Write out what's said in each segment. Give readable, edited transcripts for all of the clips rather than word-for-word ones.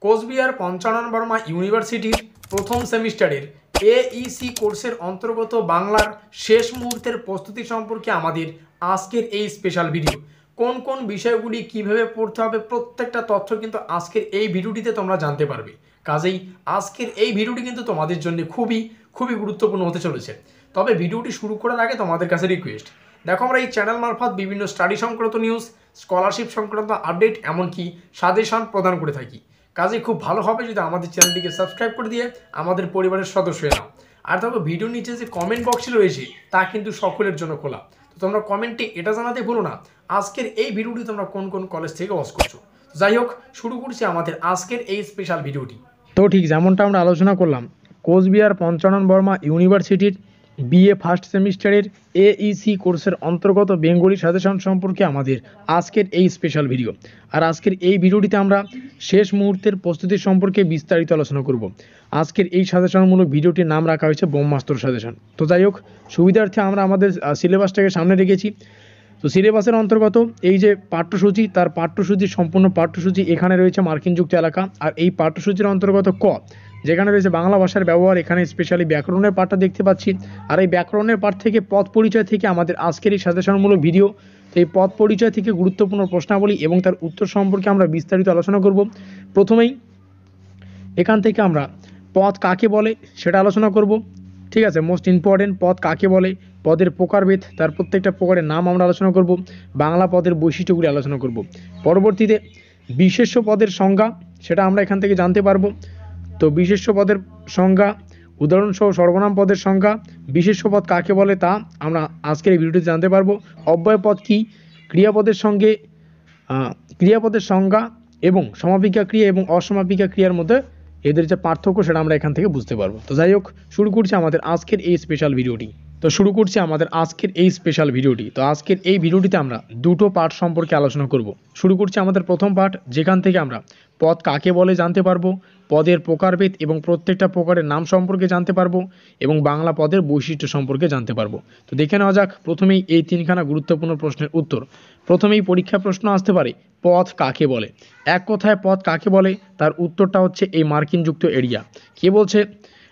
কোচবিহার পঞ্চানন বর্মা ইউনিভার্সিটির প্রথম সেমিস্টারের এইসি কোর্সের অন্তর্গত বাংলার শেষ মুহূর্তের প্রস্তুতি সম্পর্কে আমাদের আজকের এই স্পেশাল ভিডিও। কোন কোন বিষয়গুলি কিভাবে পড়তে হবে প্রত্যেকটা তথ্য কিন্তু আজকের এই ভিডিওটিতে তোমরা জানতে পারবে। কাজেই আজকের এই ভিডিওটি কিন্তু তোমাদের জন্য খুবই খুবই গুরুত্বপূর্ণ হতে চলেছে। তবে ভিডিওটি শুরু করার আগে তোমাদের কাছে রিকোয়েস্ট, দেখো আমরা এই চ্যানেল মারফত বিভিন্ন স্টাডি সংক্রান্ত নিউজ, স্কলারশিপ সংক্রান্ত আপডেট, এমনকি সাজেশন প্রদান করে থাকি। কাজে খুব ভালো হবে যদি আমাদের চ্যানেলটিকে সাবস্ক্রাইব করে দিয়ে আমাদের পরিবারের সদস্য হয়ে নাও। আর দেখো ভিডিওর নিচে যে কমেন্ট বক্সটি রয়েছে তা কিন্তু সকলের জন্য খোলা, তো তোমরা কমেন্টে এটা জানাতে ভুলো না আজকের এই ভিডিওটি তোমরা কোন কোন কলেজ থেকে ওয়াচ করছো। যাই হোক, শুরু করছি আমাদের আজকের এই স্পেশাল ভিডিওটি। তো ঠিক যেমনটা আমরা আলোচনা করলাম, কোচবিহার পঞ্চানন বর্মা ইউনিভার্সিটির বিএ ফার্স্ট সেমিস্টারের এইসি কোর্সের অন্তর্গত বেঙ্গলি সাজেশন সম্পর্কে আমাদের আজকের এই স্পেশাল ভিডিও। আর আজকের এই ভিডিওটিতে আমরা শেষ মুহূর্তের প্রস্তুতি সম্পর্কে বিস্তারিত আলোচনা করব। আজকের এই সাজেশনমূলক ভিডিওটির নাম রাখা হয়েছে ব্রহ্মাস্ত্র সাজেশন। তো যাই হোক, সুবিধার্থে আমরা আমাদের সিলেবাসটাকে সামনে রেখেছি। তো সিলেবাসের অন্তর্গত এই যে পাঠ্যসূচি, তার পাঠ্যসূচির সম্পূর্ণ পাঠ্যসূচি এখানে রয়েছে মার্কিনযুক্ত এলাকা। আর এই পাঠ্যসূচির অন্তর্গত ক, যেখানে রয়েছে বাংলা ভাষার ব্যবহার, এখানে স্পেশালি ব্যাকরণের পাঠটা দেখতে পাচ্ছি। আর এই ব্যাকরণের পাঠ থেকে পদ পরিচয় থেকে আমাদের আজকের এই সাজেশনমূলক ভিডিও। তো এই পদ পরিচয় থেকে গুরুত্বপূর্ণ প্রশ্নাবলী এবং তার উত্তর সম্পর্কে আমরা বিস্তারিত আলোচনা করব। প্রথমেই এখান থেকে আমরা পদ কাকে বলে সেটা আলোচনা করব। ঠিক আছে, মোস্ট ইম্পর্টেন্ট, পদ কাকে বলে, পদের প্রকারভেদ, তার প্রত্যেকটা প্রকারের নাম আমরা আলোচনা করব, বাংলা পদের বৈশিষ্ট্যগুলি আলোচনা করব। পরবর্তীতে বিশেষ্য পদের সংজ্ঞা, সেটা আমরা এখান থেকে জানতে পারবো। তো বিশেষ্য পদের সংজ্ঞা, উদাহরণসহ সর্বনাম পদের সংজ্ঞা, বিশেষ্য পদ কাকে বলে তা আমরা আজকের এই ভিডিওতে জানতে পারবো। অব্যয় পদ কী, ক্রিয়াপদের সঙ্গে ক্রিয়াপদের সংজ্ঞা এবং সমাপিকা ক্রিয়া এবং অসমাপিকা ক্রিয়ার মধ্যে এদের যে পার্থক্য সেটা আমরা এখান থেকে বুঝতে পারবো। তো যাই হোক, শুরু করছি আমাদের আজকের এই স্পেশাল ভিডিওটি। তো আজকের এই ভিডিওটিতে আমরা দুটো পার্ট সম্পর্কে আলোচনা করব। শুরু করছি আমাদের প্রথম পার্ট, যেখান থেকে আমরা পদ কাকে বলে জানতে পারবো, পদের প্রকারভেদ এবং প্রত্যেকটা প্রকারের নাম সম্পর্কে জানতে পারবো এবং বাংলা পদের বৈশিষ্ট্য সম্পর্কে জানতে পারবো। তো দেখে নেওয়া যাক প্রথমেই এই তিনখানা গুরুত্বপূর্ণ প্রশ্নের উত্তর। প্রথমেই পরীক্ষা প্রশ্ন আসতে পারে, পদ কাকে বলে। এক কথায় পদ কাকে বলে, তার উত্তরটা হচ্ছে এই মার্কিনযুক্ত এরিয়া। কে বলছে,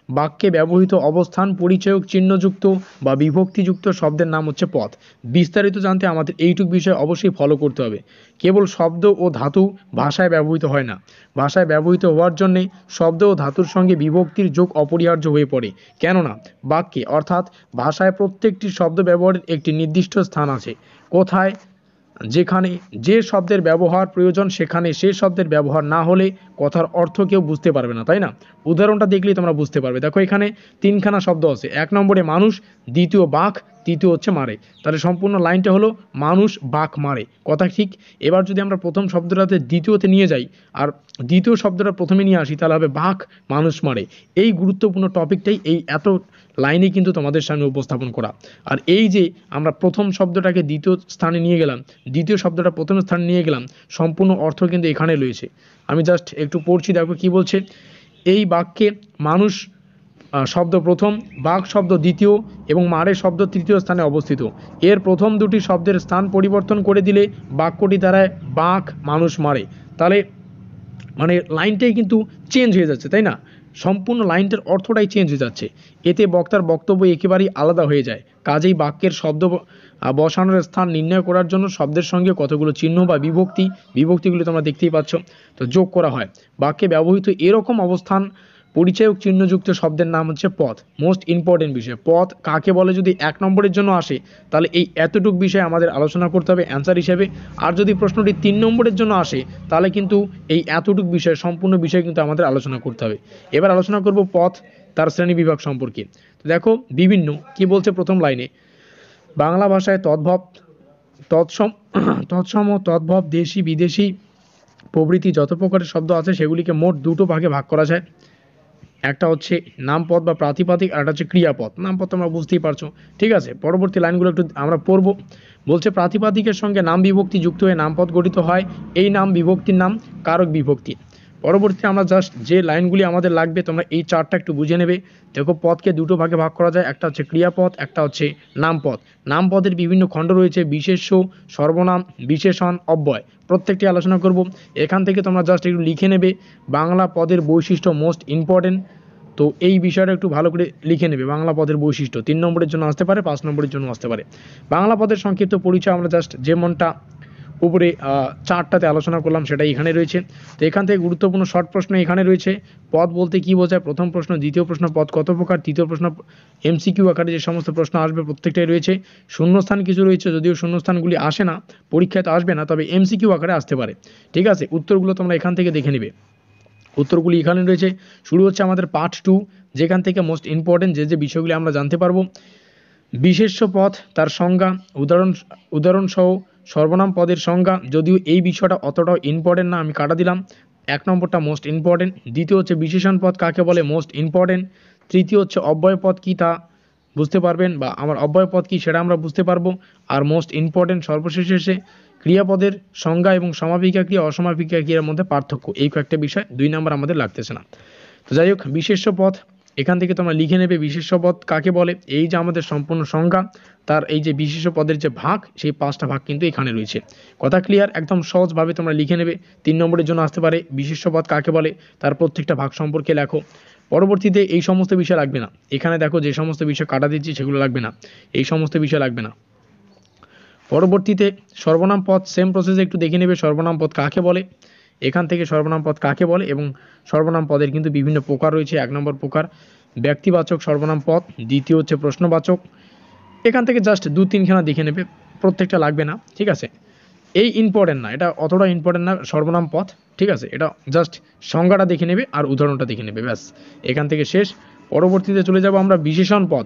বাক্যে ব্যবহৃত অবস্থান পরিচয়ক চিহ্নযুক্ত বা বিভক্তিযুক্ত শব্দের নাম হচ্ছে পদ। বিস্তারিত জানতে আমাদের এইটুক বিষয় অবশ্যই ফলো করতে হবে। কেবল শব্দ ও ধাতু ভাষায় ব্যবহৃত হয় না, ভাষায় ব্যবহৃত হওয়ার জন্যে শব্দ ও ধাতুর সঙ্গে বিভক্তির যোগ অপরিহার্য হয়ে পড়ে। কেননা বাক্যে অর্থাৎ ভাষায় প্রত্যেকটি শব্দ ব্যবহারের একটি নির্দিষ্ট স্থান আছে। কোথায়, যেখানে যে শব্দের ব্যবহার প্রয়োজন সেখানে সে শব্দের ব্যবহার না হলে কথার অর্থ কেউ বুঝতে পারবে না, তাই না? উদাহরণটা দেখলেই তোমরা বুঝতে পারবে। দেখো এখানে তিনখানা শব্দ আছে, এক নম্বরে মানুষ, দ্বিতীয় বাঘ, তৃতীয় হচ্ছে মারে। তাহলে সম্পূর্ণ লাইনটা হলো মানুষ বাঘ মারে, কথা ঠিক। এবার যদি আমরা প্রথম শব্দটাতে দ্বিতীয়তে নিয়ে যাই আর দ্বিতীয় শব্দটা প্রথমে নিয়ে আসি, তাহলে হবে বাঘ মানুষ মারে। এই গুরুত্বপূর্ণ টপিকটাই এই এত লাইনে কিন্তু তোমাদের সামনে উপস্থাপন করা। আর এই যে আমরা প্রথম শব্দটাকে দ্বিতীয় স্থানে নিয়ে গেলাম, দ্বিতীয় শব্দটা প্রথম স্থানে নিয়ে গেলাম, সম্পূর্ণ অর্থ কিন্তু এখানে রয়েছে। আমি জাস্ট একটু পড়ছি, দেখো কি বলছে। এই বাক্যে মানুষ শব্দ প্রথম, বাঘ শব্দ দ্বিতীয় এবং মারে শব্দ তৃতীয় স্থানে অবস্থিত। এর প্রথম দুটি শব্দের স্থান পরিবর্তন করে দিলে বাক্যটি দাঁড়ায় বাঘ মানুষ মারে। তাহলে মানে লাইনটাই কিন্তু চেঞ্জ হয়ে যাচ্ছে, তাই না? সম্পূর্ণ লাইনটার অর্থটাই চেঞ্জ হয়ে যাচ্ছে। এতে বক্তার বক্তব্য একেবারেই আলাদা হয়ে যায়। কাজেই বাক্যের শব্দ বসানোর স্থান নির্ণয় করার জন্য শব্দের সঙ্গে কতগুলো চিহ্ন বা বিভক্তিগুলো তোমরা দেখতেই পাচ্ছ, তো যোগ করা হয়। বাক্যে ব্যবহৃত এরকম অবস্থান পরিচয়ক চিহ্নযুক্ত শব্দের নাম হচ্ছে পদ। মোস্ট ইম্পর্টেন্ট বিষয়, পদ কাকে বলে যদি এক নম্বরের জন্য আসে তাহলে এই এতটুক বিষয় আমাদের আলোচনা করতে হবে অ্যান্সার হিসেবে। আর যদি প্রশ্নটি 3 নম্বরের জন্য আসে তাহলে কিন্তু এই এতটুক বিষয়, সম্পূর্ণ বিষয় কিন্তু আমাদের আলোচনা করতে হবে। এবার আলোচনা করব পদ তার শ্রেণী বিভাগ সম্পর্কে। তো দেখো বিভিন্ন কি বলছে প্রথম লাইনে, বাংলা ভাষায় তদ্ভব, তৎসম, তদ্ভব, দেশি, বিদেশি প্রভৃতি যত প্রকারের শব্দ আছে সেগুলিকে মোট দুটো ভাগে ভাগ করা যায়। একটা হচ্ছে নামপদ বা প্রাতিপাদিক, আর একটা হচ্ছে ক্রিয়াপদ। নামপদ তোমরা বুঝতেই পারছো, ঠিক আছে। পরবর্তী লাইনগুলো একটু আমরা পড়ব। বলছে প্রাতিপাদিকের সঙ্গে নাম বিভক্তি যুক্ত হয়ে নামপদ গঠিত হয়। এই নাম বিভক্তির নাম কারক বিভক্তি। পরবর্তীতে আমরা জাস্ট যে লাইনগুলি আমাদের লাগবে তোমরা এই চারটা একটু বুঝে নেবে। দেখো পদকে দুটো ভাগে ভাগ করা যায়, একটা হচ্ছে ক্রিয়াপদ, একটা হচ্ছে নামপদ। নামপদের বিভিন্ন খণ্ড রয়েছে, বিশেষ্য, সর্বনাম, বিশেষণ, অব্যয়, প্রত্যেকটি আলোচনা করব। এখান থেকে তোমরা জাস্ট একটু লিখে নেবে বাংলা পদের বৈশিষ্ট্য মোস্ট ইম্পর্টেন্ট। তো এই বিষয়টা একটু ভালো করে লিখে নেবে। বাংলা পদের বৈশিষ্ট্য 3 নম্বরের জন্য আসতে পারে, 5 নম্বরের জন্য আসতে পারে। বাংলা পদের সংক্ষিপ্ত পরিচয় আমরা জাস্ট যেমনটা উপরে চারটাতে আলোচনা করলাম সেটাই এখানে রয়েছে। তো এখান থেকে গুরুত্বপূর্ণ শর্ট প্রশ্ন এখানে রয়েছে। পদ বলতে কি বোঝায়, প্রথম প্রশ্ন, দ্বিতীয় প্রশ্ন পদ কত প্রকার, তৃতীয় প্রশ্ন এমসিকিউ আকারে যে সমস্ত প্রশ্ন আসবে প্রত্যেকটাই রয়েছে। শূন্যস্থান কিছু রয়েছে, যদিও শূন্যস্থানগুলি আসে না, পরীক্ষাতে আসবে না, তবে এমসিকিউ আকারে আসতে পারে। ঠিক আছে, উত্তরগুলো তোমরা এখান থেকে দেখে নিবে। উত্তরগুলি এখানে রয়েছে। শুরু হচ্ছে আমাদের পার্ট 2, যেখান থেকে মোস্ট ইম্পর্টেন্ট যে বিষয়গুলি আমরা জানতে পারবো। বিশেষ্য পদ, তার সংজ্ঞা, উদাহরণসহ সর্বনাম পদের সংজ্ঞা, যদিও এই বিষয়টা অতটাও ইম্পর্টেন্ট না, আমি কাটা দিলাম। 1 নম্বরটা মোস্ট ইম্পর্টেন্ট। দ্বিতীয় হচ্ছে বিশেষণ পদ কাকে বলে, মোস্ট ইম্পর্টেন্ট। তৃতীয় হচ্ছে অব্যয় পদ কী তা বুঝতে পারবেন, বা আমার অব্যয় পদ কী সেটা আমরা বুঝতে পারবো। আর মোস্ট ইম্পর্টেন্ট সর্বশেষে এসে ক্রিয়াপদের সংজ্ঞা এবং সমাপিকা ক্রিয়া অসমাপিকা ক্রিয়ার মধ্যে পার্থক্য, এই কয়েকটা বিষয় 2 নম্বর আমাদের লাগতেছে না। তো যাই হোক, বিশেষ্য পদ এখান থেকে তোমরা লিখে নেবে বিশেষ্য পদ কাকে বলে। এই যে আমাদের সম্পূর্ণ সংজ্ঞা, তার এই যে বিশেষ্য পদের যে ভাগ, সেই 5টা ভাগ কিন্তু এখানে রয়েছে। কথা ক্লিয়ার? একদম সহজভাবে তোমরা লিখে নেবে। 3 নম্বরের জন্য আসতে পারে বিশেষ্য পদ কাকে বলে, তার প্রত্যেকটা ভাগ সম্পর্কে লেখো। পরবর্তীতে এই সমস্ত বিষয় লাগবে না। এখানে দেখো যে সমস্ত বিষয় কাটা দিচ্ছি সেগুলো লাগবে না, এই সমস্ত বিষয় লাগবে না। পরবর্তীতে সর্বনাম পদ, সেম প্রসেসে একটু দেখে নেবে সর্বনাম পদ কাকে বলে। এখান থেকে সর্বনাম পদ কাকে বলে এবং সর্বনাম পদের কিন্তু বিভিন্ন প্রকার রয়েছে। 1 নম্বর প্রকার ব্যক্তিবাচক সর্বনাম পদ, দ্বিতীয় হচ্ছে প্রশ্নবাচক। এখান থেকে জাস্ট 2-3খানা দেখে নেবে, প্রত্যেকটা লাগবে না। ঠিক আছে, এই ইম্পর্টেন্ট না, এটা অতটা ইম্পর্টেন্ট না সর্বনাম পদ। ঠিক আছে, এটা জাস্ট সংজ্ঞাটা দেখে নেবে আর উদাহরণটা দেখে নেবে, ব্যাস এখান থেকে শেষ। পরবর্তীতে চলে যাব আমরা বিশেষণ পদ।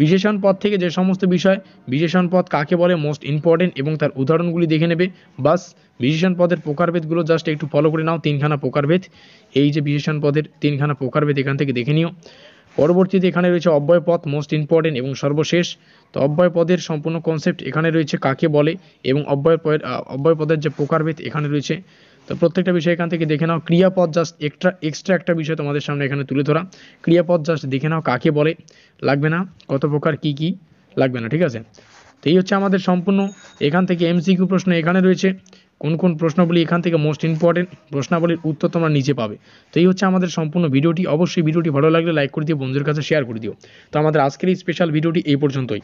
বিশেষণ পদ থেকে যে সমস্ত বিষয়, বিশেষণ পদ কাকে বলে মোস্ট ইম্পর্টেন্ট এবং তার উদাহরণগুলি দেখে নেবে, বাস। বিশেষণ পদের প্রকারভেদগুলো জাস্ট একটু ফলো করে নাও, 3খানা প্রকারভেদ। এই যে বিশেষণ পদের 3খানা প্রকারভেদ এখান থেকে দেখে নিও। পরবর্তীতে এখানে রয়েছে অব্যয় পদ, মোস্ট ইম্পর্টেন্ট এবং সর্বশেষ। তো অব্যয় পদের সম্পূর্ণ কনসেপ্ট এখানে রয়েছে, কাকে বলে এবং অব্যয় পদের যে প্রকারভেদ এখানে রয়েছে। তো প্রত্যেকটা বিষয় এখান থেকে দেখে নাও। ক্রিয়াপদ জাস্ট এক্সট্রা একটা বিষয় তোমাদের সামনে এখানে তুলে ধরা। ক্রিয়াপদ জাস্ট দেখে নাও কাকে বলে, লাগবে না, কত প্রকার কি কি, লাগবে না। ঠিক আছে, তো এই হচ্ছে আমাদের সম্পূর্ণ। এখান থেকে এমসিকিউ প্রশ্ন এখানে রয়েছে, কোন কোন প্রশ্নগুলি এখান থেকে মোস্ট ইম্পর্টেন্ট, প্রশ্নাবলীর উত্তর তোমরা নিচে পাবে। তো এই হচ্ছে আমাদের সম্পূর্ণ ভিডিওটি। অবশ্যই ভিডিওটি ভালো লাগলে লাইক করে দিও, বন্ধুদের কাছে শেয়ার করে দিও। তো আমাদের আজকের এই স্পেশাল ভিডিওটি এই পর্যন্তই।